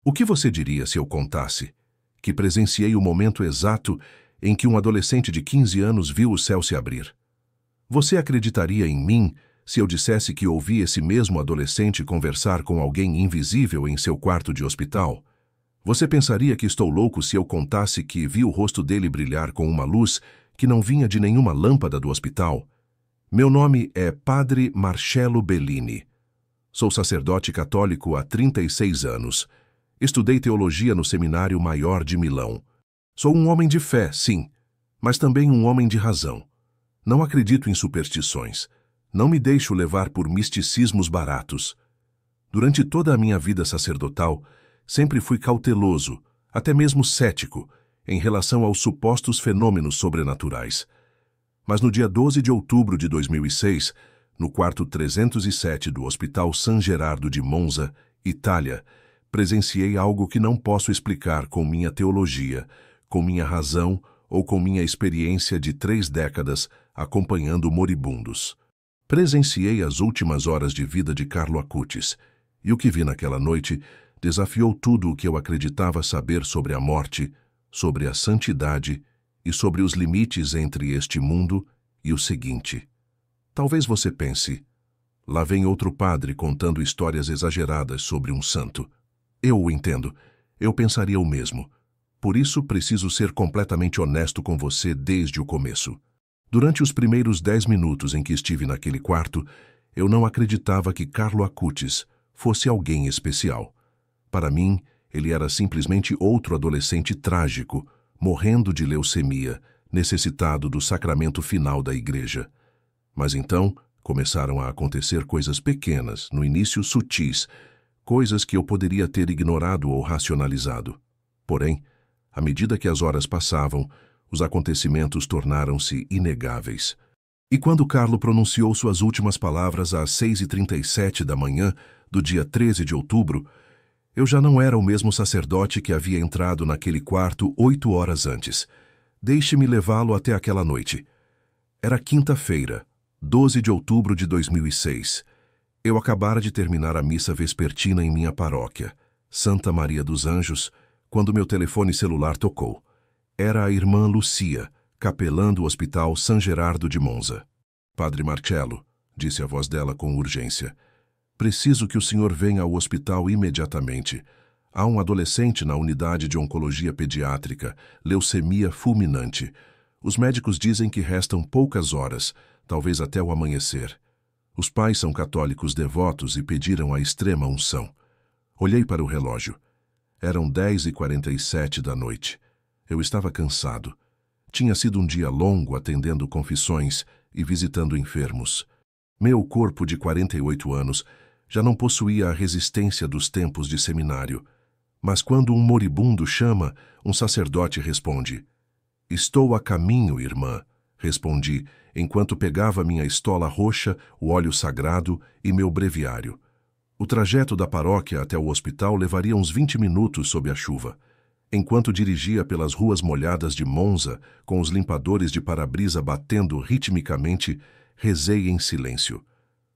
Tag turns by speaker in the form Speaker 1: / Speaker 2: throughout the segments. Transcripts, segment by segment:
Speaker 1: O que você diria se eu contasse que presenciei o momento exato em que um adolescente de 15 anos viu o céu se abrir? Você acreditaria em mim se eu dissesse que ouvi esse mesmo adolescente conversar com alguém invisível em seu quarto de hospital? Você pensaria que estou louco se eu contasse que vi o rosto dele brilhar com uma luz que não vinha de nenhuma lâmpada do hospital? Meu nome é Padre Marcello Bellini. Sou sacerdote católico há 36 anos. Estudei teologia no Seminário Maior de Milão. Sou um homem de fé, sim, mas também um homem de razão. Não acredito em superstições. Não me deixo levar por misticismos baratos. Durante toda a minha vida sacerdotal, sempre fui cauteloso, até mesmo cético, em relação aos supostos fenômenos sobrenaturais. Mas no dia 12 de outubro de 2006, no quarto 307 do Hospital San Gerardo de Monza, Itália, presenciei algo que não posso explicar com minha teologia, com minha razão ou com minha experiência de 3 décadas acompanhando moribundos. Presenciei as últimas horas de vida de Carlo Acutis, e o que vi naquela noite desafiou tudo o que eu acreditava saber sobre a morte, sobre a santidade e sobre os limites entre este mundo e o seguinte. Talvez você pense, lá vem outro padre contando histórias exageradas sobre um santo. Eu o entendo, eu pensaria o mesmo. Por isso, preciso ser completamente honesto com você desde o começo. Durante os primeiros 10 minutos em que estive naquele quarto, eu não acreditava que Carlo Acutis fosse alguém especial. Para mim, ele era simplesmente outro adolescente trágico, morrendo de leucemia, necessitado do sacramento final da igreja. Mas então, começaram a acontecer coisas pequenas, no início sutis, coisas que eu poderia ter ignorado ou racionalizado. Porém, à medida que as horas passavam, os acontecimentos tornaram-se inegáveis. E quando Carlo pronunciou suas últimas palavras às 6h37 da manhã do dia 13 de outubro, eu já não era o mesmo sacerdote que havia entrado naquele quarto 8 horas antes. Deixe-me levá-lo até aquela noite. Era quinta-feira, 12 de outubro de 2006. Eu acabara de terminar a missa vespertina em minha paróquia, Santa Maria dos Anjos, quando meu telefone celular tocou. Era a irmã Lucia, capelã do Hospital San Gerardo de Monza. Padre Marcello, disse a voz dela com urgência, preciso que o senhor venha ao hospital imediatamente. Há um adolescente na unidade de oncologia pediátrica, leucemia fulminante. Os médicos dizem que restam poucas horas, talvez até o amanhecer. Os pais são católicos devotos e pediram a extrema unção. Olhei para o relógio. Eram 10h47 da noite. Eu estava cansado. Tinha sido um dia longo atendendo confissões e visitando enfermos. Meu corpo de 48 anos já não possuía a resistência dos tempos de seminário. Mas quando um moribundo chama, um sacerdote responde. Estou a caminho, irmã, respondi, enquanto pegava minha estola roxa, o óleo sagrado e meu breviário. O trajeto da paróquia até o hospital levaria uns 20 minutos sob a chuva. Enquanto dirigia pelas ruas molhadas de Monza, com os limpadores de para-brisa batendo ritmicamente, rezei em silêncio.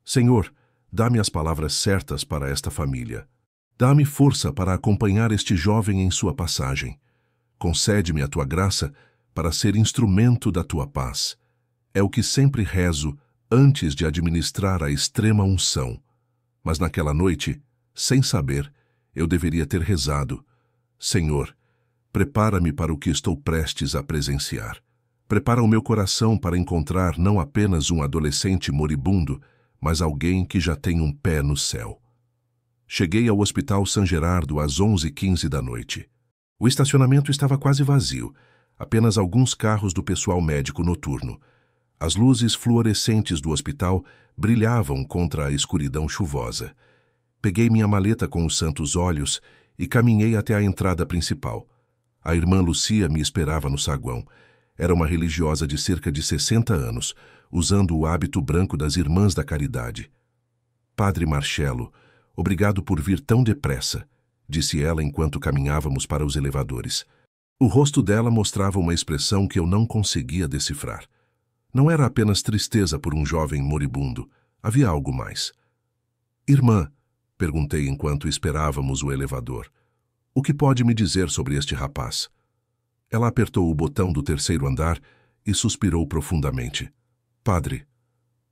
Speaker 1: Senhor, dá-me as palavras certas para esta família. Dá-me força para acompanhar este jovem em sua passagem. Concede-me a tua graça para ser instrumento da tua paz. É o que sempre rezo antes de administrar a extrema unção. Mas naquela noite, sem saber, eu deveria ter rezado. Senhor, prepara-me para o que estou prestes a presenciar. Prepara o meu coração para encontrar não apenas um adolescente moribundo, mas alguém que já tem um pé no céu. Cheguei ao Hospital San Gerardo às 11h15 da noite. O estacionamento estava quase vazio, apenas alguns carros do pessoal médico noturno. As luzes fluorescentes do hospital brilhavam contra a escuridão chuvosa. Peguei minha maleta com os santos óleos e caminhei até a entrada principal. A irmã Lucia me esperava no saguão. Era uma religiosa de cerca de 60 anos, usando o hábito branco das Irmãs da Caridade. Padre Marcello, obrigado por vir tão depressa, disse ela enquanto caminhávamos para os elevadores. O rosto dela mostrava uma expressão que eu não conseguia decifrar. Não era apenas tristeza por um jovem moribundo. Havia algo mais. Irmã, perguntei enquanto esperávamos o elevador, O que pode me dizer sobre este rapaz? Ela apertou o botão do terceiro andar e suspirou profundamente. Padre,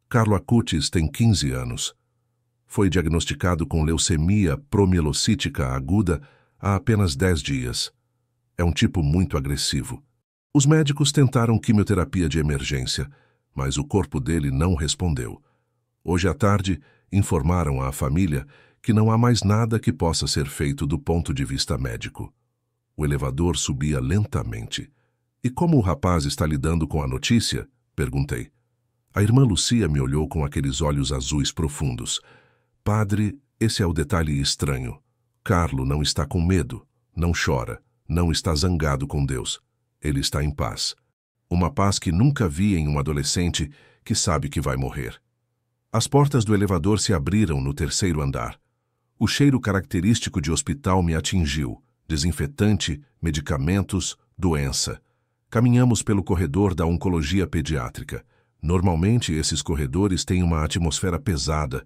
Speaker 1: Carlo Acutis tem 15 anos. Foi diagnosticado com leucemia promielocítica aguda há apenas 10 dias. É um tipo muito agressivo. Os médicos tentaram quimioterapia de emergência, mas o corpo dele não respondeu. Hoje à tarde, informaram à família que não há mais nada que possa ser feito do ponto de vista médico. O elevador subia lentamente. E como o rapaz está lidando com a notícia? Perguntei. A irmã Lucia me olhou com aqueles olhos azuis profundos. Padre, esse é o detalhe estranho. Carlo não está com medo, não chora, não está zangado com Deus. Ele está em paz. Uma paz que nunca vi em um adolescente que sabe que vai morrer. As portas do elevador se abriram no terceiro andar. O cheiro característico de hospital me atingiu. Desinfetante, medicamentos, doença. Caminhamos pelo corredor da oncologia pediátrica. Normalmente, esses corredores têm uma atmosfera pesada,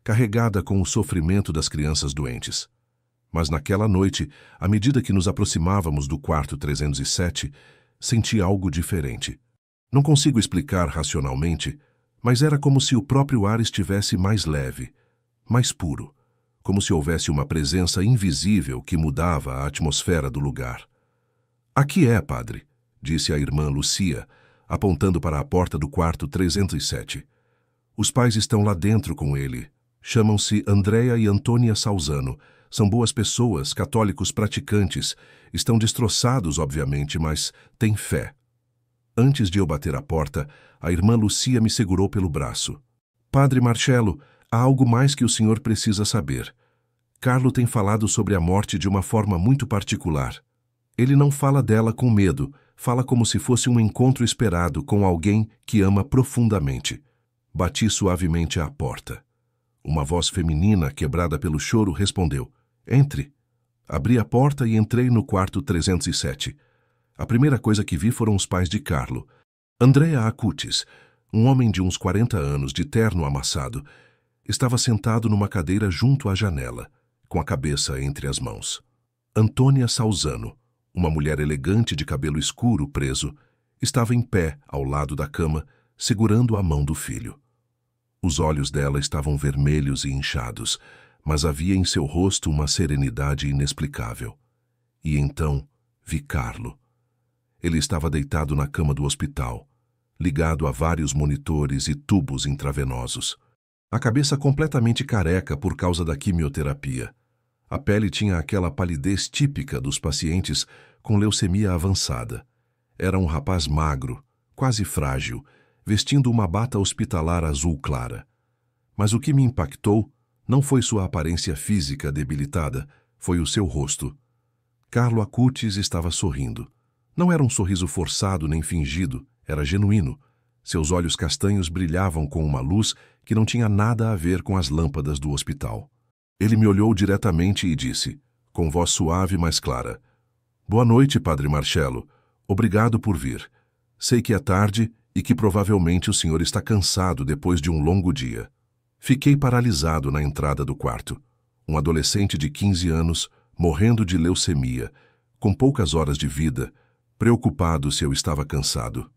Speaker 1: carregada com o sofrimento das crianças doentes. Mas naquela noite, à medida que nos aproximávamos do quarto 307, senti algo diferente. Não consigo explicar racionalmente, mas era como se o próprio ar estivesse mais leve, mais puro, como se houvesse uma presença invisível que mudava a atmosfera do lugar. Aqui é, padre, disse a irmã Lucia, apontando para a porta do quarto 307. Os pais estão lá dentro com ele. Chamam-se Andrea e Antônia Salzano. São boas pessoas, católicos praticantes. Estão destroçados, obviamente, mas têm fé. Antes de eu bater a porta, a irmã Lucia me segurou pelo braço. Padre Marcello, há algo mais que o senhor precisa saber. Carlo tem falado sobre a morte de uma forma muito particular. Ele não fala dela com medo, fala como se fosse um encontro esperado com alguém que ama profundamente. Bati suavemente à porta. Uma voz feminina, quebrada pelo choro, respondeu. Entre. Abri a porta e entrei no quarto 307. A primeira coisa que vi foram os pais de Carlo. Andrea Acutis, um homem de uns 40 anos, de terno amassado, estava sentado numa cadeira junto à janela, com a cabeça entre as mãos. Antônia Salzano, uma mulher elegante de cabelo escuro preso, estava em pé ao lado da cama, segurando a mão do filho. Os olhos dela estavam vermelhos e inchados, mas havia em seu rosto uma serenidade inexplicável. E então vi Carlo. Ele estava deitado na cama do hospital, ligado a vários monitores e tubos intravenosos. A cabeça completamente careca por causa da quimioterapia. A pele tinha aquela palidez típica dos pacientes com leucemia avançada. Era um rapaz magro, quase frágil, vestindo uma bata hospitalar azul clara. Mas o que me impactou não foi sua aparência física debilitada, foi o seu rosto. Carlo Acutis estava sorrindo. Não era um sorriso forçado nem fingido, era genuíno. Seus olhos castanhos brilhavam com uma luz que não tinha nada a ver com as lâmpadas do hospital. Ele me olhou diretamente e disse, com voz suave, mas clara, Boa noite, Padre Marcello. Obrigado por vir. Sei que é tarde e que provavelmente o senhor está cansado depois de um longo dia. Fiquei paralisado na entrada do quarto. Um adolescente de 15 anos, morrendo de leucemia, com poucas horas de vida, preocupado se eu estava cansado.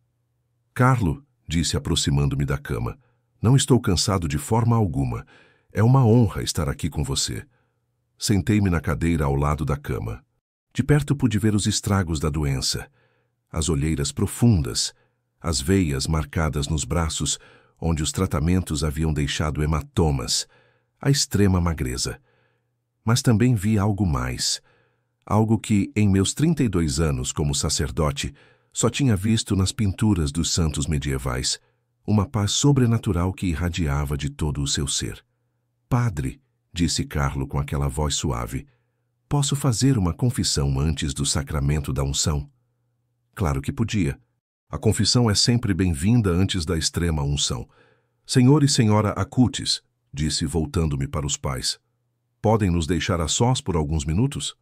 Speaker 1: Carlo, disse aproximando-me da cama, não estou cansado de forma alguma. É uma honra estar aqui com você. Sentei-me na cadeira ao lado da cama. De perto pude ver os estragos da doença, as olheiras profundas, as veias marcadas nos braços, onde os tratamentos haviam deixado hematomas, a extrema magreza. Mas também vi algo mais, algo que, em meus 32 anos como sacerdote, só tinha visto nas pinturas dos santos medievais, uma paz sobrenatural que irradiava de todo o seu ser. Padre, disse Carlo com aquela voz suave, posso fazer uma confissão antes do sacramento da unção? Claro que podia. A confissão é sempre bem-vinda antes da extrema unção. Senhor e senhora Acutis, disse voltando-me para os pais, podem nos deixar a sós por alguns minutos?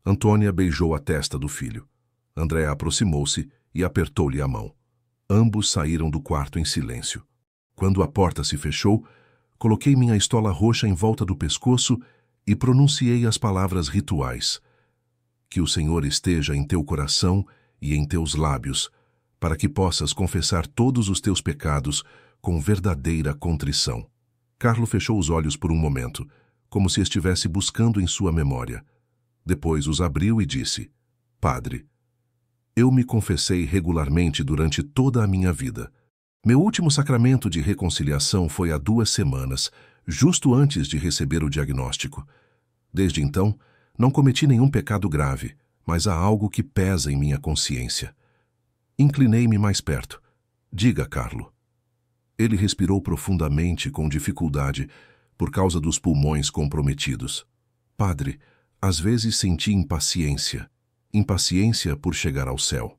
Speaker 1: Antônia beijou a testa do filho. Andrea aproximou-se e apertou-lhe a mão. Ambos saíram do quarto em silêncio. Quando a porta se fechou, coloquei minha estola roxa em volta do pescoço e pronunciei as palavras rituais. Que o Senhor esteja em teu coração e em teus lábios, para que possas confessar todos os teus pecados com verdadeira contrição. Carlo fechou os olhos por um momento, como se estivesse buscando em sua memória. Depois os abriu e disse: Padre, eu me confessei regularmente durante toda a minha vida. Meu último sacramento de reconciliação foi há 2 semanas, justo antes de receber o diagnóstico. Desde então, não cometi nenhum pecado grave, mas há algo que pesa em minha consciência. Inclinei-me mais perto. Diga, Carlo. Ele respirou profundamente, com dificuldade, por causa dos pulmões comprometidos. Padre, às vezes senti impaciência. Impaciência por chegar ao céu.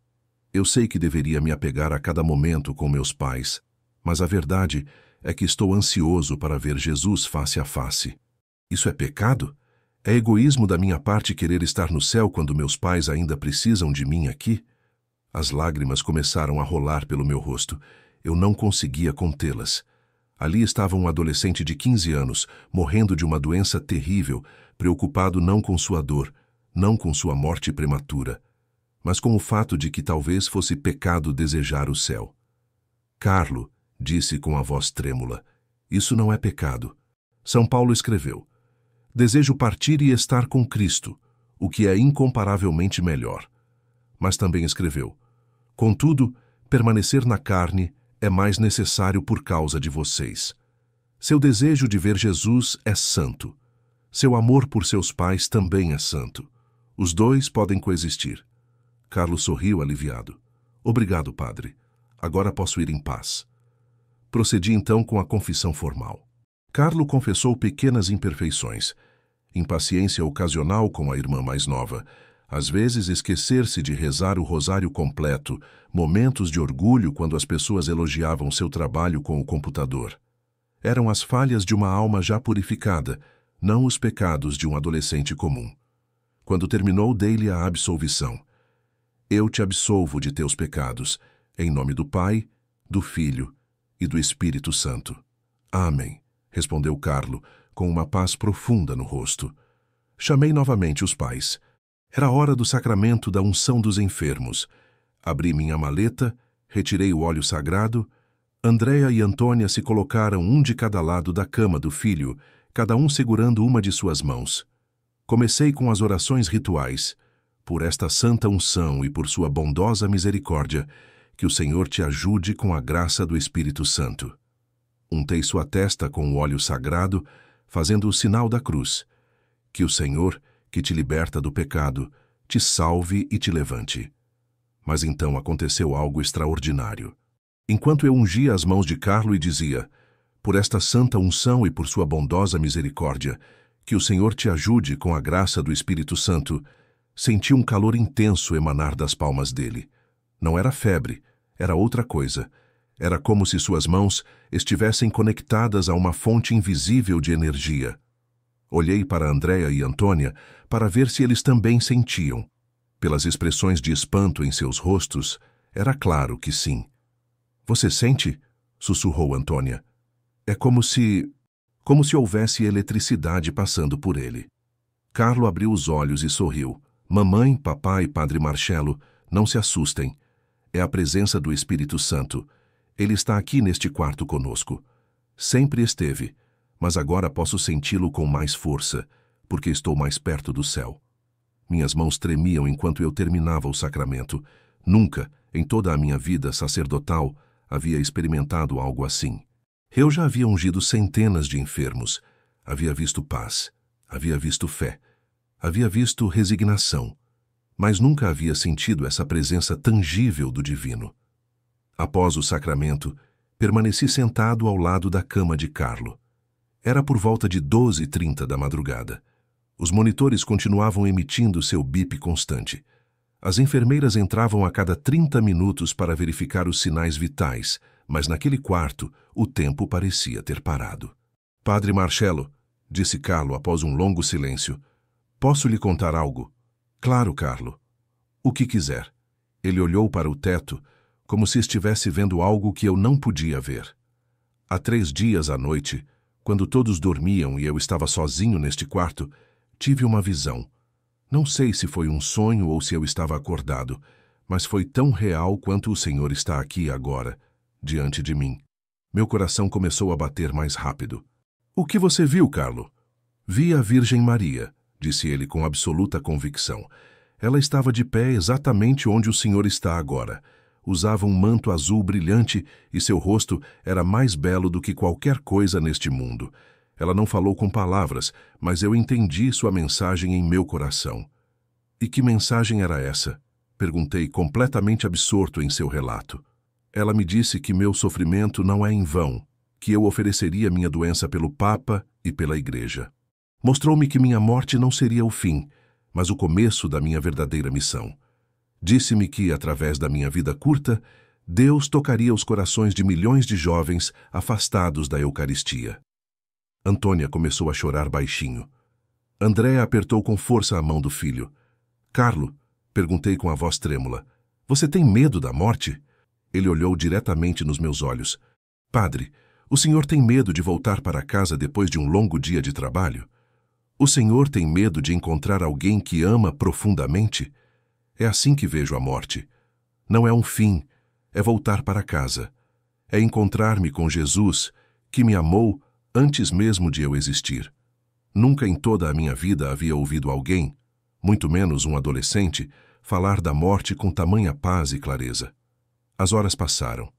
Speaker 1: Eu sei que deveria me apegar a cada momento com meus pais, mas a verdade é que estou ansioso para ver Jesus face a face. Isso é pecado? É egoísmo da minha parte querer estar no céu quando meus pais ainda precisam de mim aqui? As lágrimas começaram a rolar pelo meu rosto. Eu não conseguia contê-las. Ali estava um adolescente de 15 anos, morrendo de uma doença terrível, preocupado não com sua dor, não com sua morte prematura, mas com o fato de que talvez fosse pecado desejar o céu. Carlo, disse com a voz trêmula, isso não é pecado. São Paulo escreveu: desejo partir e estar com Cristo, o que é incomparavelmente melhor. Mas também escreveu: contudo, permanecer na carne é mais necessário por causa de vocês. Seu desejo de ver Jesus é santo. Seu amor por seus pais também é santo. Os dois podem coexistir. Carlos sorriu aliviado. Obrigado, padre. Agora posso ir em paz. Procedi então com a confissão formal. Carlo confessou pequenas imperfeições. Impaciência ocasional com a irmã mais nova. Às vezes esquecer-se de rezar o rosário completo. Momentos de orgulho quando as pessoas elogiavam seu trabalho com o computador. Eram as falhas de uma alma já purificada, não os pecados de um adolescente comum. Quando terminou, dei-lhe a absolvição. Eu te absolvo de teus pecados, em nome do Pai, do Filho e do Espírito Santo. Amém, respondeu Carlo, com uma paz profunda no rosto. Chamei novamente os pais. Era hora do sacramento da unção dos enfermos. Abri minha maleta, retirei o óleo sagrado. Andréa e Antônia se colocaram um de cada lado da cama do filho, cada um segurando uma de suas mãos. Comecei com as orações rituais. Por esta santa unção e por sua bondosa misericórdia, que o Senhor te ajude com a graça do Espírito Santo. Untei sua testa com o óleo sagrado, fazendo o sinal da cruz. Que o Senhor, que te liberta do pecado, te salve e te levante. Mas então aconteceu algo extraordinário. Enquanto eu ungia as mãos de Carlo e dizia: por esta santa unção e por sua bondosa misericórdia, que o Senhor te ajude com a graça do Espírito Santo, senti um calor intenso emanar das palmas dele. Não era febre, era outra coisa. Era como se suas mãos estivessem conectadas a uma fonte invisível de energia. Olhei para Andréa e Antônia para ver se eles também sentiam. Pelas expressões de espanto em seus rostos, era claro que sim. Você sente? Sussurrou Antônia. É como se houvesse eletricidade passando por ele. Carlo abriu os olhos e sorriu. Mamãe, papai, padre Marcelo, não se assustem. É a presença do Espírito Santo. Ele está aqui neste quarto conosco. Sempre esteve, mas agora posso senti-lo com mais força, porque estou mais perto do céu. Minhas mãos tremiam enquanto eu terminava o sacramento. Nunca, em toda a minha vida sacerdotal, havia experimentado algo assim. Eu já havia ungido centenas de enfermos. Havia visto paz. Havia visto fé. Havia visto resignação. Mas nunca havia sentido essa presença tangível do divino. Após o sacramento, permaneci sentado ao lado da cama de Carlo. Era por volta de 12h30 da madrugada. Os monitores continuavam emitindo seu bip constante. As enfermeiras entravam a cada 30 minutos para verificar os sinais vitais, mas naquele quarto o tempo parecia ter parado. Padre Marcelo, disse Carlo após um longo silêncio, posso lhe contar algo? Claro, Carlo. O que quiser. Ele olhou para o teto, como se estivesse vendo algo que eu não podia ver. Há 3 dias à noite, quando todos dormiam e eu estava sozinho neste quarto, tive uma visão. Não sei se foi um sonho ou se eu estava acordado, mas foi tão real quanto o Senhor está aqui agora, diante de mim. Meu coração começou a bater mais rápido. O que você viu, Carlo? Vi a Virgem Maria, disse ele com absoluta convicção. Ela estava de pé exatamente onde o Senhor está agora. Usava um manto azul brilhante e seu rosto era mais belo do que qualquer coisa neste mundo. Ela não falou com palavras, mas eu entendi sua mensagem em meu coração. E que mensagem era essa? Perguntei, completamente absorto em seu relato. Ela me disse que meu sofrimento não é em vão, que eu ofereceria minha doença pelo Papa e pela Igreja. Mostrou-me que minha morte não seria o fim, mas o começo da minha verdadeira missão. Disse-me que, através da minha vida curta, Deus tocaria os corações de milhões de jovens afastados da Eucaristia. Antônia começou a chorar baixinho. Andréa apertou com força a mão do filho. Carlo, perguntei com a voz trêmula, você tem medo da morte? Ele olhou diretamente nos meus olhos. Padre, o senhor tem medo de voltar para casa depois de um longo dia de trabalho? O senhor tem medo de encontrar alguém que ama profundamente? É assim que vejo a morte. Não é um fim, é voltar para casa. É encontrar-me com Jesus, que me amou antes mesmo de eu existir. Nunca em toda a minha vida havia ouvido alguém, muito menos um adolescente, falar da morte com tamanha paz e clareza. As horas passaram.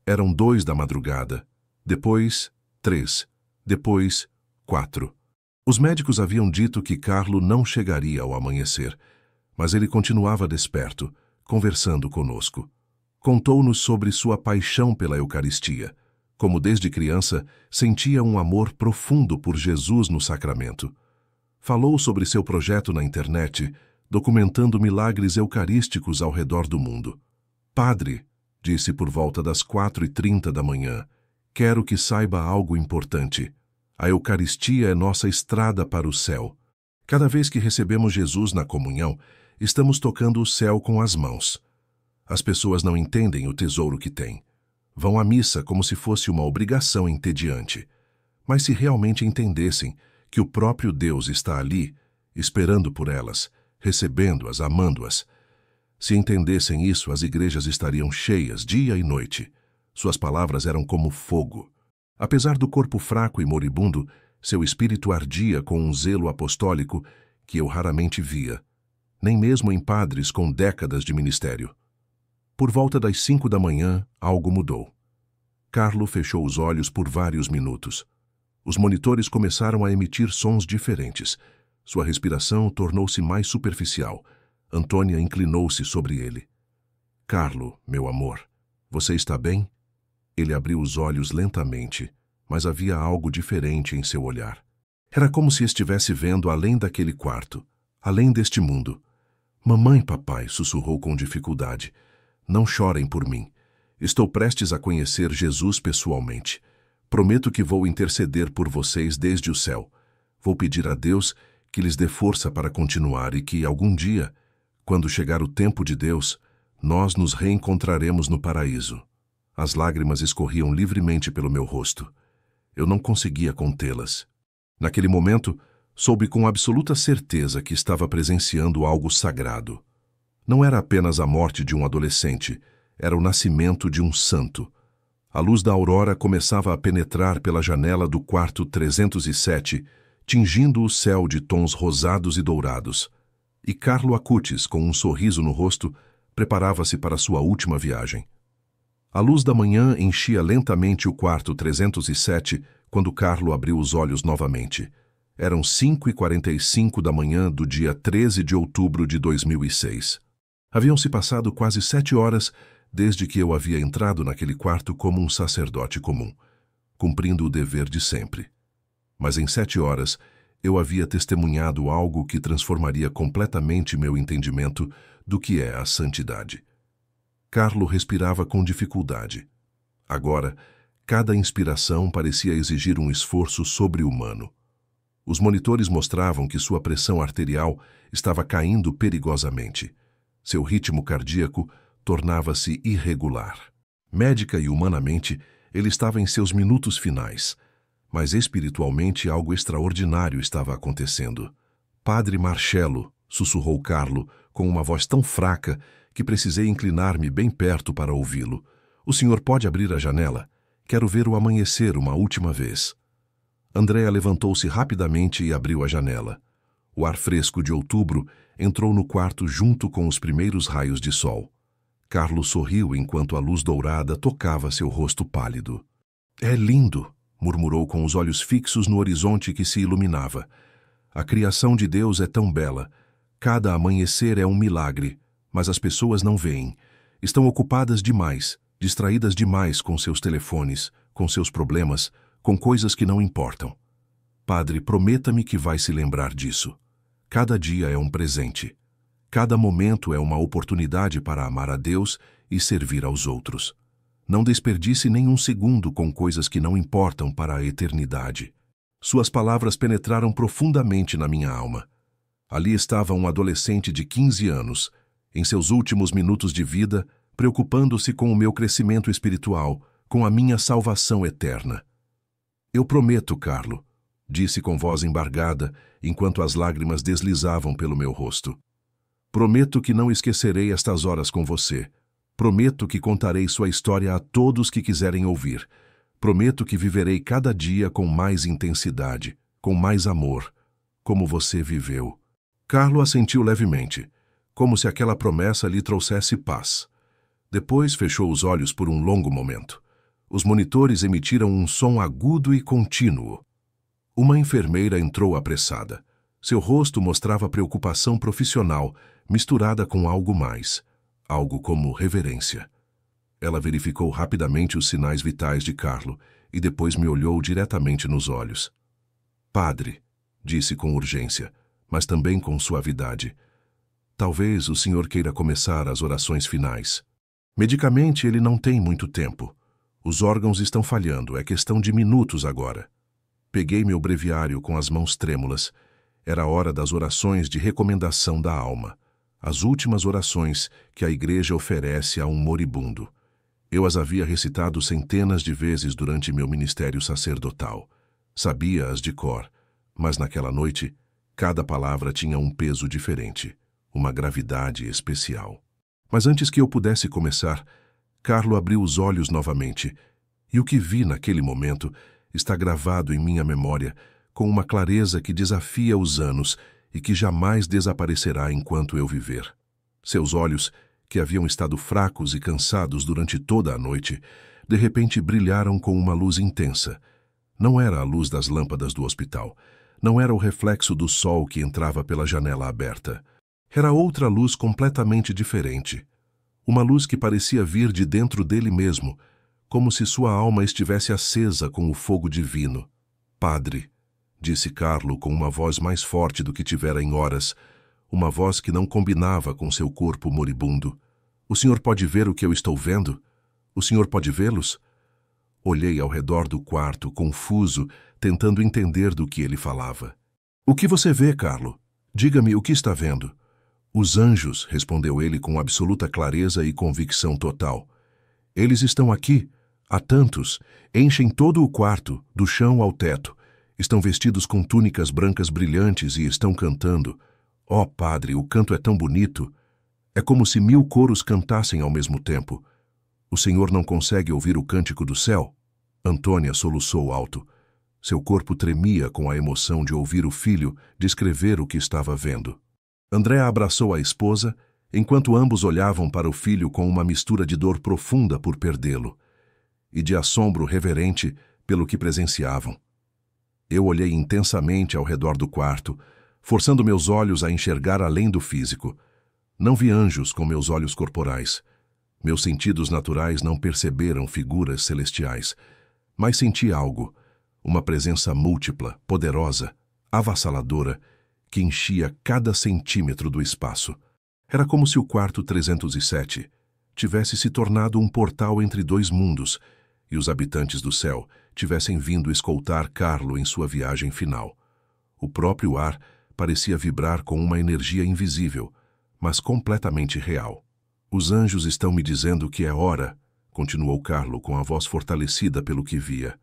Speaker 1: Eram 2 da madrugada, depois 3, depois 4. Os médicos haviam dito que Carlo não chegaria ao amanhecer, mas ele continuava desperto, conversando conosco. Contou-nos sobre sua paixão pela Eucaristia, como desde criança sentia um amor profundo por Jesus no sacramento. Falou sobre seu projeto na internet, documentando milagres eucarísticos ao redor do mundo. Padre, disse por volta das 4h30 da manhã, quero que saiba algo importante. A Eucaristia é nossa estrada para o céu. Cada vez que recebemos Jesus na comunhão, estamos tocando o céu com as mãos. As pessoas não entendem o tesouro que têm. Vão à missa como se fosse uma obrigação entediante. Mas se realmente entendessem que o próprio Deus está ali, esperando por elas, recebendo-as, amando-as. Se entendessem isso, as igrejas estariam cheias dia e noite. Suas palavras eram como fogo. Apesar do corpo fraco e moribundo, seu espírito ardia com um zelo apostólico que eu raramente via, nem mesmo em padres com décadas de ministério. Por volta das 5 da manhã, algo mudou. Carlo fechou os olhos por vários minutos. Os monitores começaram a emitir sons diferentes. Sua respiração tornou-se mais superficial. Antônia inclinou-se sobre ele. Carlo, meu amor, você está bem? Ele abriu os olhos lentamente, mas havia algo diferente em seu olhar. Era como se estivesse vendo além daquele quarto, além deste mundo. Mamãe e papai, sussurrou com dificuldade. Não chorem por mim. Estou prestes a conhecer Jesus pessoalmente. Prometo que vou interceder por vocês desde o céu. Vou pedir a Deus que lhes dê força para continuar e que, algum dia, quando chegar o tempo de Deus, nós nos reencontraremos no paraíso. As lágrimas escorriam livremente pelo meu rosto. Eu não conseguia contê-las. Naquele momento, soube com absoluta certeza que estava presenciando algo sagrado. Não era apenas a morte de um adolescente, era o nascimento de um santo. A luz da aurora começava a penetrar pela janela do quarto 307, tingindo o céu de tons rosados e dourados. E Carlo Acutis, com um sorriso no rosto, preparava-se para sua última viagem. A luz da manhã enchia lentamente o quarto 307 quando Carlo abriu os olhos novamente. Eram 5h45 da manhã do dia 13 de outubro de 2006. Haviam-se passado quase 7 horas desde que eu havia entrado naquele quarto como um sacerdote comum, cumprindo o dever de sempre. Mas em 7 horas eu havia testemunhado algo que transformaria completamente meu entendimento do que é a santidade. Carlo respirava com dificuldade. Agora, cada inspiração parecia exigir um esforço sobre-humano. Os monitores mostravam que sua pressão arterial estava caindo perigosamente. Seu ritmo cardíaco tornava-se irregular. Médica e humanamente, ele estava em seus minutos finais, mas espiritualmente algo extraordinário estava acontecendo. Padre Marcello, sussurrou Carlo, com uma voz tão fraca que precisei inclinar-me bem perto para ouvi-lo. O senhor pode abrir a janela? Quero ver o amanhecer uma última vez. Andrea levantou-se rapidamente e abriu a janela. O ar fresco de outubro entrou no quarto junto com os primeiros raios de sol. Carlo sorriu enquanto a luz dourada tocava seu rosto pálido. É lindo, murmurou com os olhos fixos no horizonte que se iluminava. A criação de Deus é tão bela. Cada amanhecer é um milagre, mas as pessoas não veem. Estão ocupadas demais, distraídas demais com seus telefones, com seus problemas, com coisas que não importam. Padre, prometa-me que vai se lembrar disso. Cada dia é um presente. Cada momento é uma oportunidade para amar a Deus e servir aos outros. Não desperdice nenhum segundo com coisas que não importam para a eternidade. Suas palavras penetraram profundamente na minha alma. Ali estava um adolescente de 15 anos, em seus últimos minutos de vida, preocupando-se com o meu crescimento espiritual, com a minha salvação eterna. Eu prometo, Carlo, disse com voz embargada, enquanto as lágrimas deslizavam pelo meu rosto. Prometo que não esquecerei estas horas com você. Prometo que contarei sua história a todos que quiserem ouvir. Prometo que viverei cada dia com mais intensidade, com mais amor, como você viveu. Carlo assentiu levemente, como se aquela promessa lhe trouxesse paz. Depois fechou os olhos por um longo momento. Os monitores emitiram um som agudo e contínuo. Uma enfermeira entrou apressada. Seu rosto mostrava preocupação profissional, misturada com algo mais, algo como reverência. Ela verificou rapidamente os sinais vitais de Carlo e depois me olhou diretamente nos olhos. Padre, disse com urgência, mas também com suavidade, talvez o senhor queira começar as orações finais. Medicamente ele não tem muito tempo. Os órgãos estão falhando, é questão de minutos agora. Peguei meu breviário com as mãos trêmulas. Era a hora das orações de recomendação da alma. As últimas orações que a igreja oferece a um moribundo. Eu as havia recitado centenas de vezes durante meu ministério sacerdotal. Sabia-as de cor, mas naquela noite, cada palavra tinha um peso diferente, uma gravidade especial. Mas antes que eu pudesse começar, Carlo abriu os olhos novamente, e o que vi naquele momento está gravado em minha memória com uma clareza que desafia os anos e que jamais desaparecerá enquanto eu viver. Seus olhos, que haviam estado fracos e cansados durante toda a noite, de repente brilharam com uma luz intensa. Não era a luz das lâmpadas do hospital. Não era o reflexo do sol que entrava pela janela aberta. Era outra luz completamente diferente. Uma luz que parecia vir de dentro dele mesmo, como se sua alma estivesse acesa com o fogo divino. Padre, disse Carlo com uma voz mais forte do que tivera em horas, uma voz que não combinava com seu corpo moribundo. O senhor pode ver o que eu estou vendo? O senhor pode vê-los? Olhei ao redor do quarto, confuso, tentando entender do que ele falava. O que você vê, Carlo? Diga-me o que está vendo. Os anjos, respondeu ele com absoluta clareza e convicção total. Eles estão aqui, há tantos, enchem todo o quarto, do chão ao teto. Estão vestidos com túnicas brancas brilhantes e estão cantando. Oh, padre, o canto é tão bonito. É como se 1000 coros cantassem ao mesmo tempo. O senhor não consegue ouvir o cântico do céu? Antônia soluçou alto. Seu corpo tremia com a emoção de ouvir o filho descrever o que estava vendo. Andrea abraçou a esposa, enquanto ambos olhavam para o filho com uma mistura de dor profunda por perdê-lo e de assombro reverente pelo que presenciavam. Eu olhei intensamente ao redor do quarto, forçando meus olhos a enxergar além do físico. Não vi anjos com meus olhos corporais. Meus sentidos naturais não perceberam figuras celestiais, mas senti algo, uma presença múltipla, poderosa, avassaladora, que enchia cada centímetro do espaço. Era como se o quarto 307 tivesse se tornado um portal entre dois mundos e os habitantes do céu tivessem vindo escoltar Carlo em sua viagem final. O próprio ar parecia vibrar com uma energia invisível, mas completamente real. Os anjos estão me dizendo que é hora, continuou Carlo com a voz fortalecida pelo que via.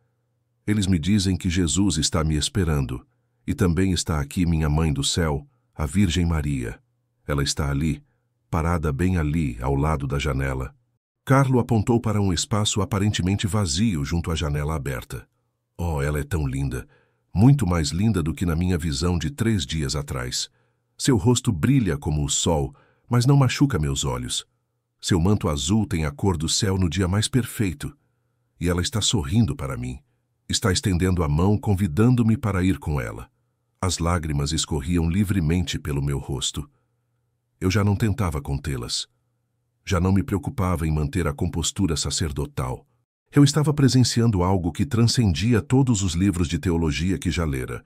Speaker 1: Eles me dizem que Jesus está me esperando, e também está aqui minha mãe do céu, A Virgem Maria. Ela está ali, parada bem ali, ao lado da janela. Carlo apontou para um espaço aparentemente vazio junto à janela aberta. Oh, ela é tão linda, muito mais linda do que na minha visão de 3 dias atrás. Seu rosto brilha como o sol, mas não machuca meus olhos. Seu manto azul tem a cor do céu no dia mais perfeito. E ela está sorrindo para mim. Está estendendo a mão, convidando-me para ir com ela. As lágrimas escorriam livremente pelo meu rosto. Eu já não tentava contê-las. Já não me preocupava em manter a compostura sacerdotal. Eu estava presenciando algo que transcendia todos os livros de teologia que já lera,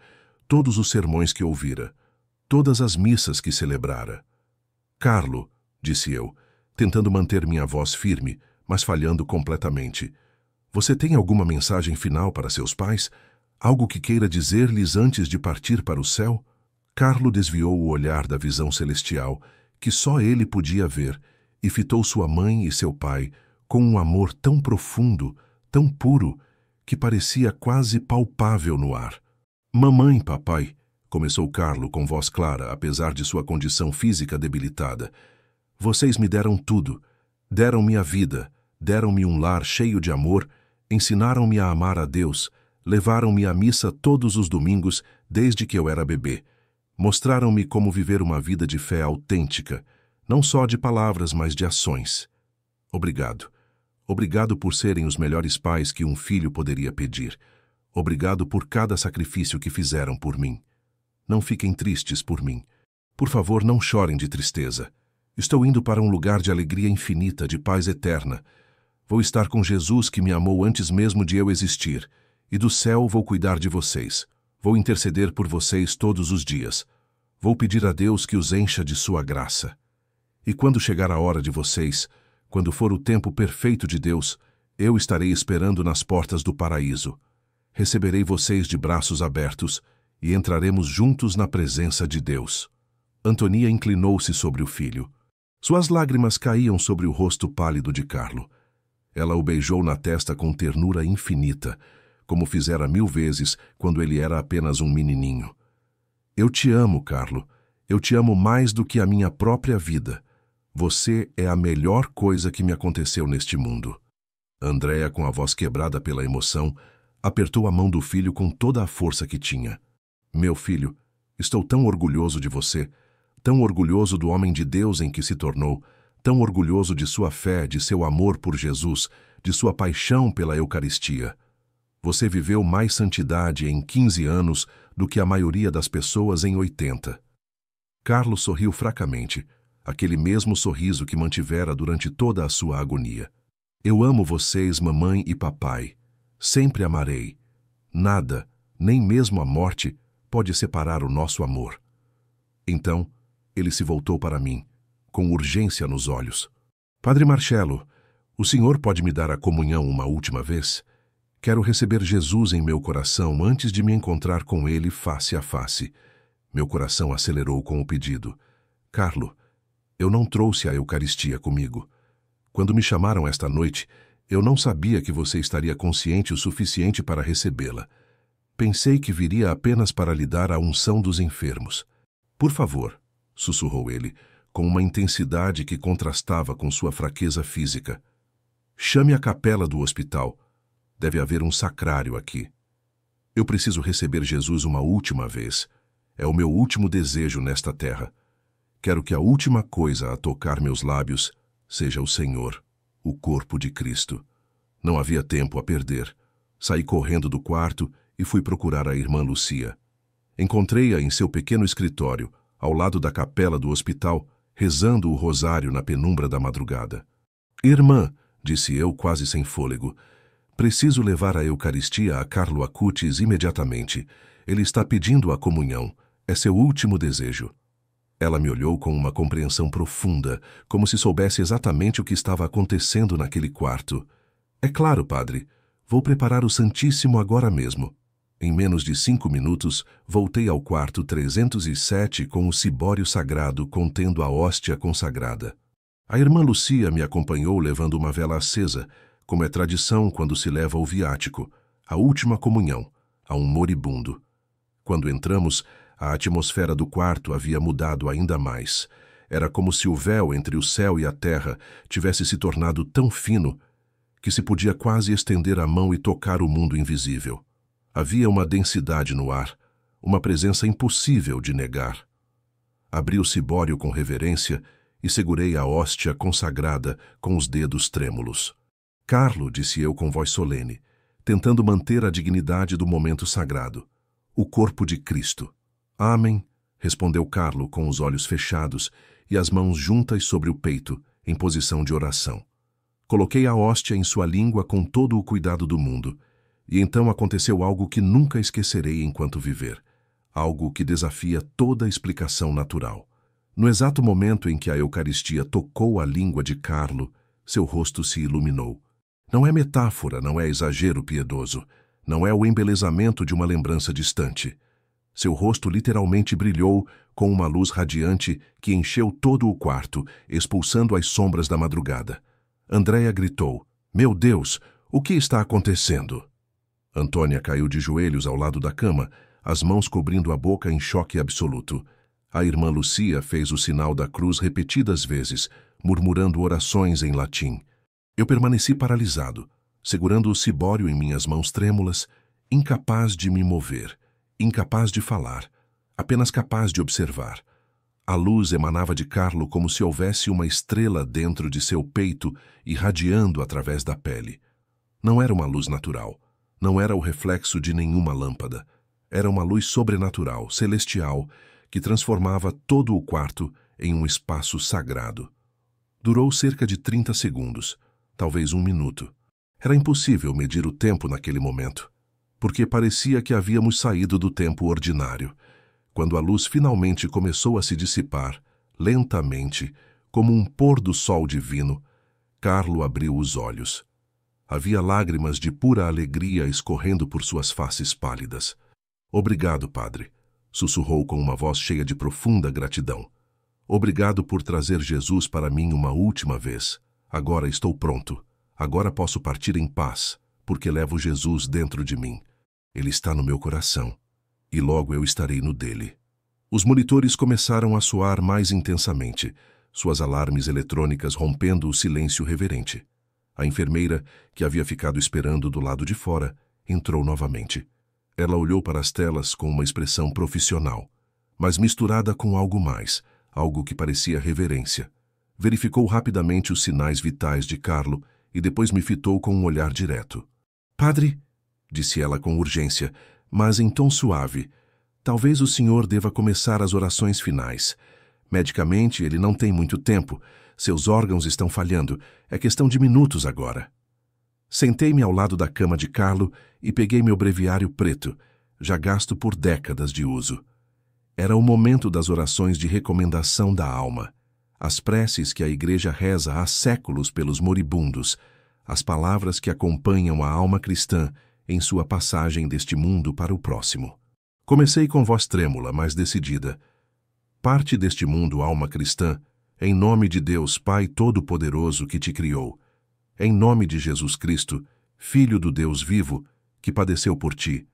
Speaker 1: todos os sermões que ouvira, todas as missas que celebrara. Carlo, disse eu, tentando manter minha voz firme, mas falhando completamente. Você tem alguma mensagem final para seus pais? Algo que queira dizer-lhes antes de partir para o céu? Carlo desviou o olhar da visão celestial, que só ele podia ver, e fitou sua mãe e seu pai com um amor tão profundo, tão puro, que parecia quase palpável no ar. Mamãe, papai, começou Carlo com voz clara, apesar de sua condição física debilitada. Vocês me deram tudo. Deram-me a vida, deram-me um lar cheio de amor, ensinaram-me a amar a Deus, levaram-me à missa todos os domingos desde que eu era bebê. Mostraram-me como viver uma vida de fé autêntica, não só de palavras, mas de ações. Obrigado. Obrigado por serem os melhores pais que um filho poderia pedir. Obrigado por cada sacrifício que fizeram por mim. Não fiquem tristes por mim. Por favor, não chorem de tristeza. Estou indo para um lugar de alegria infinita, de paz eterna. Vou estar com Jesus que me amou antes mesmo de eu existir. E do céu vou cuidar de vocês. Vou interceder por vocês todos os dias. Vou pedir a Deus que os encha de sua graça. E quando chegar a hora de vocês, quando for o tempo perfeito de Deus, eu estarei esperando nas portas do paraíso. Receberei vocês de braços abertos e entraremos juntos na presença de Deus. Antonia inclinou-se sobre o filho. Suas lágrimas caíam sobre o rosto pálido de Carlo. Ela o beijou na testa com ternura infinita, como fizera 1000 vezes quando ele era apenas um menininho. Eu te amo, Carlo. Eu te amo mais do que a minha própria vida. Você é a melhor coisa que me aconteceu neste mundo. Andréa, com a voz quebrada pela emoção, apertou a mão do filho com toda a força que tinha. Meu filho, estou tão orgulhoso de você, tão orgulhoso do homem de Deus em que se tornou, tão orgulhoso de sua fé, de seu amor por Jesus, de sua paixão pela Eucaristia. Você viveu mais santidade em 15 anos do que a maioria das pessoas em 80. Carlo sorriu fracamente, aquele mesmo sorriso que mantivera durante toda a sua agonia. Eu amo vocês, mamãe e papai. Sempre amarei. Nada, nem mesmo a morte, pode separar o nosso amor. Então, ele se voltou para mim, com urgência nos olhos. Padre Marcello, o senhor pode me dar a comunhão uma última vez? Quero receber Jesus em meu coração antes de me encontrar com ele face a face. Meu coração acelerou com o pedido. Carlo, eu não trouxe a Eucaristia comigo. Quando me chamaram esta noite, eu não sabia que você estaria consciente o suficiente para recebê-la. Pensei que viria apenas para lhe dar a unção dos enfermos. Por favor, sussurrou ele, com uma intensidade que contrastava com sua fraqueza física. Chame a capela do hospital. Deve haver um sacrário aqui. Eu preciso receber Jesus uma última vez. É o meu último desejo nesta terra. Quero que a última coisa a tocar meus lábios seja o Senhor, o corpo de Cristo. Não havia tempo a perder. Saí correndo do quarto e fui procurar a irmã Lucia. Encontrei-a em seu pequeno escritório, ao lado da capela do hospital, rezando o rosário na penumbra da madrugada. Irmã, disse eu quase sem fôlego, preciso levar a Eucaristia a Carlo Acutis imediatamente. Ele está pedindo a comunhão. É seu último desejo. Ela me olhou com uma compreensão profunda, como se soubesse exatamente o que estava acontecendo naquele quarto. É claro, padre. Vou preparar o Santíssimo agora mesmo. Em menos de 5 minutos, voltei ao quarto 307 com o cibório sagrado contendo a hóstia consagrada. A irmã Lucia me acompanhou levando uma vela acesa, como é tradição quando se leva o viático, a última comunhão, a um moribundo. Quando entramos, A atmosfera do quarto havia mudado ainda mais. Era como se o véu entre o céu e a terra tivesse se tornado tão fino que se podia quase estender a mão e tocar o mundo invisível. Havia uma densidade no ar, uma presença impossível de negar. Abri o cibório com reverência e segurei a hóstia consagrada com os dedos trêmulos. Carlo, disse eu com voz solene, tentando manter a dignidade do momento sagrado. O corpo de Cristo. Amém, respondeu Carlo com os olhos fechados e as mãos juntas sobre o peito, em posição de oração. Coloquei a hóstia em sua língua com todo o cuidado do mundo, e então aconteceu algo que nunca esquecerei enquanto viver, algo que desafia toda explicação natural. No exato momento em que a Eucaristia tocou a língua de Carlo, seu rosto se iluminou. Não é metáfora, não é exagero piedoso, não é o embelezamento de uma lembrança distante. Seu rosto literalmente brilhou com uma luz radiante que encheu todo o quarto, expulsando as sombras da madrugada. Andréia gritou, "Meu Deus, o que está acontecendo?" Antônia caiu de joelhos ao lado da cama, as mãos cobrindo a boca em choque absoluto. A irmã Lucia fez o sinal da cruz repetidas vezes, murmurando orações em latim. Eu permaneci paralisado, segurando o cibório em minhas mãos trêmulas, incapaz de me mover, incapaz de falar, apenas capaz de observar. A luz emanava de Carlo como se houvesse uma estrela dentro de seu peito irradiando através da pele. Não era uma luz natural, não era o reflexo de nenhuma lâmpada. Era uma luz sobrenatural, celestial, que transformava todo o quarto em um espaço sagrado. Durou cerca de 30 segundos, talvez 1 minuto. Era impossível medir o tempo naquele momento, porque parecia que havíamos saído do tempo ordinário. Quando a luz finalmente começou a se dissipar, lentamente, como um pôr do sol divino, Carlo abriu os olhos. Havia lágrimas de pura alegria escorrendo por suas faces pálidas. "Obrigado, Padre", sussurrou com uma voz cheia de profunda gratidão. "Obrigado por trazer Jesus para mim uma última vez. Agora estou pronto. Agora posso partir em paz, porque levo Jesus dentro de mim. Ele está no meu coração, e logo eu estarei no dele." Os monitores começaram a soar mais intensamente, suas alarmes eletrônicas rompendo o silêncio reverente. A enfermeira, que havia ficado esperando do lado de fora, entrou novamente. Ela olhou para as telas com uma expressão profissional, mas misturada com algo mais, algo que parecia reverência. Verificou rapidamente os sinais vitais de Carlo e depois me fitou com um olhar direto. "Padre", disse ela com urgência, mas em tom suave, "talvez o senhor deva começar as orações finais. Medicamente, ele não tem muito tempo. Seus órgãos estão falhando. É questão de minutos agora." Sentei-me ao lado da cama de Carlo e peguei meu breviário preto, já gasto por décadas de uso. Era o momento das orações de recomendação da alma, as preces que a Igreja reza há séculos pelos moribundos, as palavras que acompanham a alma cristã em sua passagem deste mundo para o próximo. Comecei com voz trêmula, mas decidida. "Parte deste mundo, alma cristã, em nome de Deus Pai Todo-Poderoso que te criou, em nome de Jesus Cristo, Filho do Deus vivo, que padeceu por ti,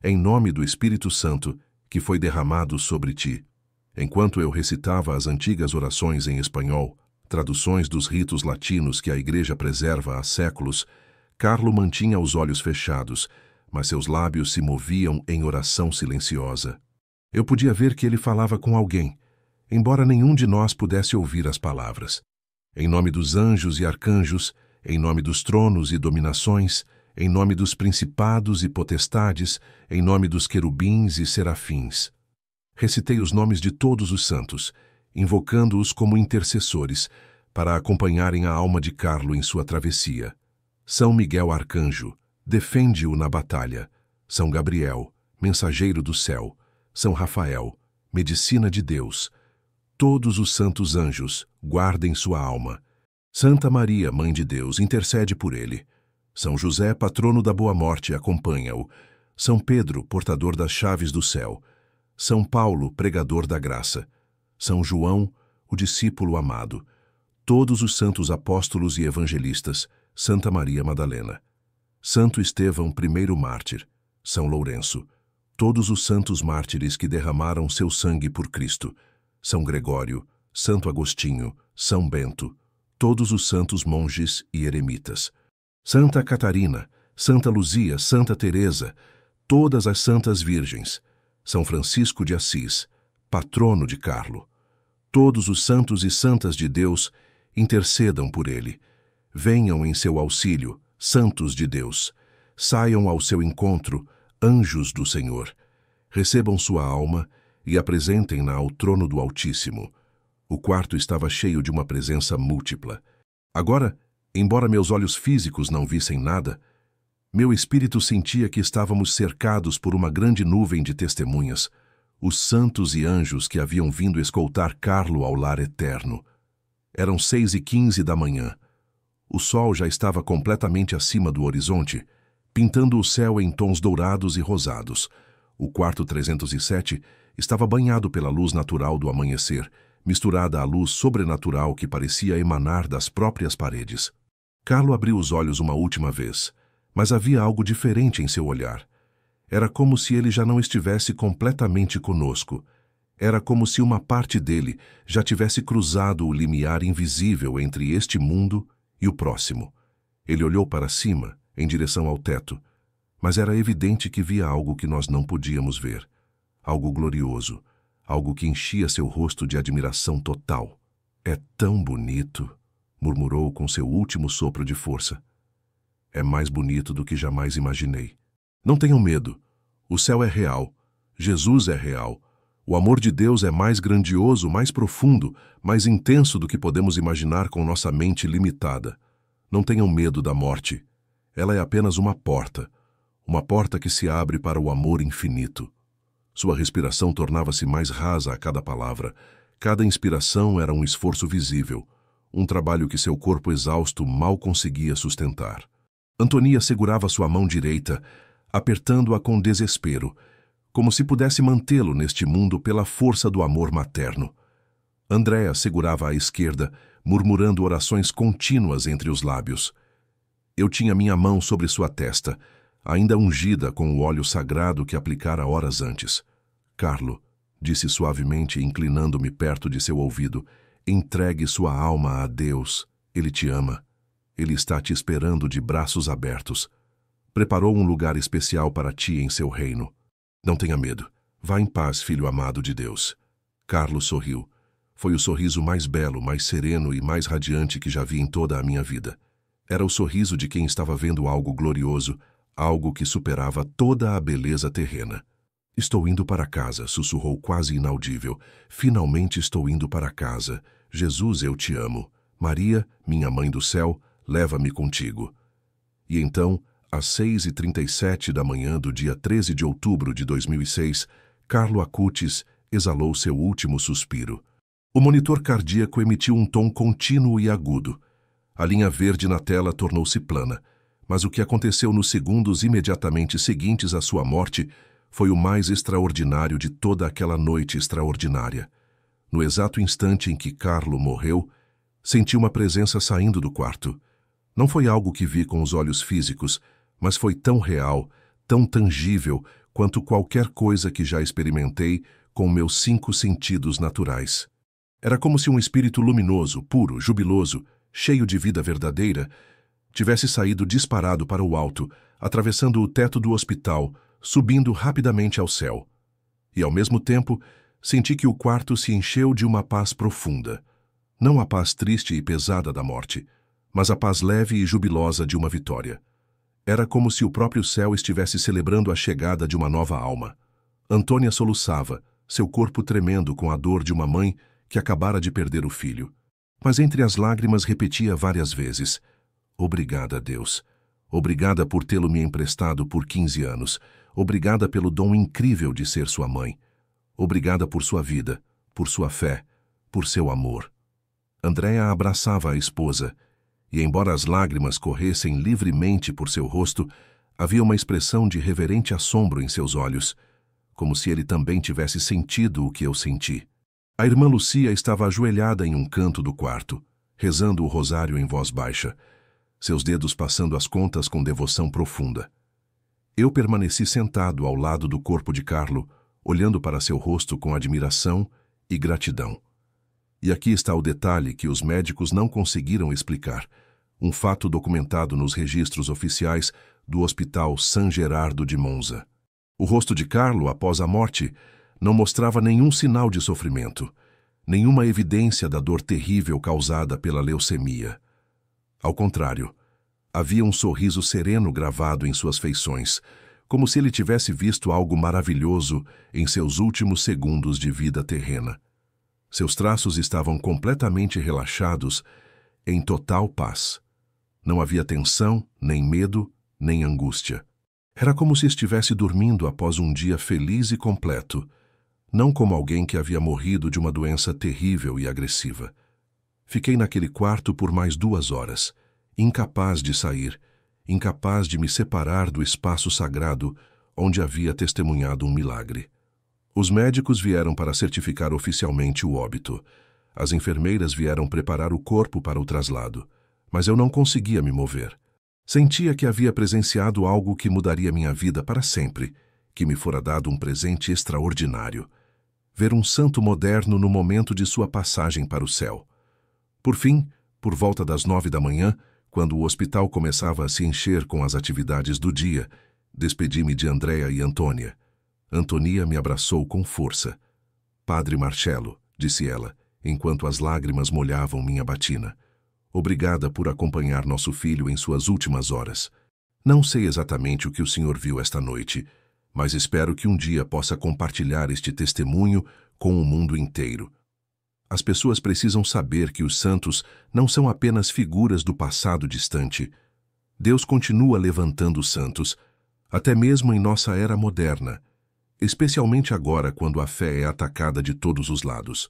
Speaker 1: em nome do Espírito Santo, que foi derramado sobre ti." Enquanto eu recitava as antigas orações em espanhol, traduções dos ritos latinos que a Igreja preserva há séculos, Carlo mantinha os olhos fechados, mas seus lábios se moviam em oração silenciosa. Eu podia ver que ele falava com alguém, embora nenhum de nós pudesse ouvir as palavras. Em nome dos anjos e arcanjos, em nome dos tronos e dominações, em nome dos principados e potestades, em nome dos querubins e serafins. Recitei os nomes de todos os santos, invocando-os como intercessores, para acompanharem a alma de Carlo em sua travessia. São Miguel Arcanjo, defende-o na batalha. São Gabriel, mensageiro do céu. São Rafael, medicina de Deus. Todos os santos anjos, guardem sua alma. Santa Maria, Mãe de Deus, intercede por ele. São José, patrono da boa morte, acompanha-o. São Pedro, portador das chaves do céu. São Paulo, pregador da graça. São João, o discípulo amado. Todos os santos apóstolos e evangelistas. Santa Maria Madalena. Santo Estevão, primeiro mártir. São Lourenço. todos os santos mártires que derramaram seu sangue por Cristo, São Gregório, Santo Agostinho, São Bento, todos os santos monges e eremitas, Santa Catarina, Santa Luzia, Santa Teresa, todas as santas virgens, São Francisco de Assis, patrono de Carlo, todos os santos e santas de Deus, intercedam por ele. Venham em seu auxílio, santos de Deus. Saiam ao seu encontro, anjos do Senhor. Recebam sua alma e apresentem-na ao trono do Altíssimo. O quarto estava cheio de uma presença múltipla. Agora, embora meus olhos físicos não vissem nada, meu espírito sentia que estávamos cercados por uma grande nuvem de testemunhas, os santos e anjos que haviam vindo escoltar Carlo ao lar eterno. Eram 6h15 da manhã. O sol já estava completamente acima do horizonte, pintando o céu em tons dourados e rosados. O quarto 307 estava banhado pela luz natural do amanhecer, misturada à luz sobrenatural que parecia emanar das próprias paredes. Carlo abriu os olhos uma última vez, mas havia algo diferente em seu olhar. Era como se ele já não estivesse completamente conosco. Era como se uma parte dele já tivesse cruzado o limiar invisível entre este mundo e o próximo. Ele olhou para cima, em direção ao teto, mas era evidente que via algo que nós não podíamos ver. Algo glorioso, algo que enchia seu rosto de admiração total. "É tão bonito", murmurou com seu último sopro de força. "É mais bonito do que jamais imaginei. Não tenham medo. O céu é real. Jesus é real. O amor de Deus é mais grandioso, mais profundo, mais intenso do que podemos imaginar com nossa mente limitada. Não tenham medo da morte. Ela é apenas uma porta que se abre para o amor infinito." Sua respiração tornava-se mais rasa a cada palavra. Cada inspiração era um esforço visível, um trabalho que seu corpo exausto mal conseguia sustentar. Antonia segurava sua mão direita, apertando-a com desespero, como se pudesse mantê-lo neste mundo pela força do amor materno. Andréa segurava a esquerda, murmurando orações contínuas entre os lábios. Eu tinha minha mão sobre sua testa, ainda ungida com o óleo sagrado que aplicara horas antes. "Carlo", disse suavemente, inclinando-me perto de seu ouvido, "entregue sua alma a Deus. Ele te ama. Ele está te esperando de braços abertos. Preparou um lugar especial para ti em seu reino. Não tenha medo. Vá em paz, filho amado de Deus." Carlo sorriu. Foi o sorriso mais belo, mais sereno e mais radiante que já vi em toda a minha vida. Era o sorriso de quem estava vendo algo glorioso, algo que superava toda a beleza terrena. "Estou indo para casa", sussurrou quase inaudível. "Finalmente estou indo para casa. Jesus, eu te amo. Maria, minha mãe do céu, leva-me contigo." E então, às 6h37 da manhã do dia 13 de outubro de 2006, Carlo Acutis exalou seu último suspiro. O monitor cardíaco emitiu um tom contínuo e agudo. A linha verde na tela tornou-se plana, mas o que aconteceu nos segundos imediatamente seguintes à sua morte foi o mais extraordinário de toda aquela noite extraordinária. No exato instante em que Carlo morreu, senti uma presença saindo do quarto. Não foi algo que vi com os olhos físicos, mas foi tão real, tão tangível, quanto qualquer coisa que já experimentei com meus 5 sentidos naturais. Era como se um espírito luminoso, puro, jubiloso, cheio de vida verdadeira, tivesse saído disparado para o alto, atravessando o teto do hospital, subindo rapidamente ao céu. E, ao mesmo tempo, senti que o quarto se encheu de uma paz profunda. Não a paz triste e pesada da morte, mas a paz leve e jubilosa de uma vitória. Era como se o próprio céu estivesse celebrando a chegada de uma nova alma. Antônia soluçava, seu corpo tremendo com a dor de uma mãe que acabara de perder o filho. Mas entre as lágrimas repetia várias vezes: "Obrigada, Deus. Obrigada por tê-lo me emprestado por 15 anos. Obrigada pelo dom incrível de ser sua mãe. Obrigada por sua vida, por sua fé, por seu amor." Andréa abraçava a esposa, e embora as lágrimas corressem livremente por seu rosto, havia uma expressão de reverente assombro em seus olhos, como se ele também tivesse sentido o que eu senti. A irmã Lucia estava ajoelhada em um canto do quarto, rezando o rosário em voz baixa, seus dedos passando as contas com devoção profunda. Eu permaneci sentado ao lado do corpo de Carlo, olhando para seu rosto com admiração e gratidão. E aqui está o detalhe que os médicos não conseguiram explicar, um fato documentado nos registros oficiais do Hospital San Gerardo de Monza. O rosto de Carlo, após a morte, não mostrava nenhum sinal de sofrimento, nenhuma evidência da dor terrível causada pela leucemia. Ao contrário, havia um sorriso sereno gravado em suas feições, como se ele tivesse visto algo maravilhoso em seus últimos segundos de vida terrena. Seus traços estavam completamente relaxados, em total paz. Não havia tensão, nem medo, nem angústia. Era como se estivesse dormindo após um dia feliz e completo, não como alguém que havia morrido de uma doença terrível e agressiva. Fiquei naquele quarto por mais 2 horas, incapaz de sair, incapaz de me separar do espaço sagrado onde havia testemunhado um milagre. Os médicos vieram para certificar oficialmente o óbito. As enfermeiras vieram preparar o corpo para o traslado, mas eu não conseguia me mover. Sentia que havia presenciado algo que mudaria minha vida para sempre, que me fora dado um presente extraordinário. Ver um santo moderno no momento de sua passagem para o céu. Por fim, por volta das 9 da manhã, quando o hospital começava a se encher com as atividades do dia, despedi-me de Andrea e Antônia. Antonia me abraçou com força. "Padre Marcello", disse ela, enquanto as lágrimas molhavam minha batina. "Obrigada por acompanhar nosso filho em suas últimas horas. Não sei exatamente o que o senhor viu esta noite, mas espero que um dia possa compartilhar este testemunho com o mundo inteiro. As pessoas precisam saber que os santos não são apenas figuras do passado distante. Deus continua levantando os santos, até mesmo em nossa era moderna, especialmente agora quando a fé é atacada de todos os lados.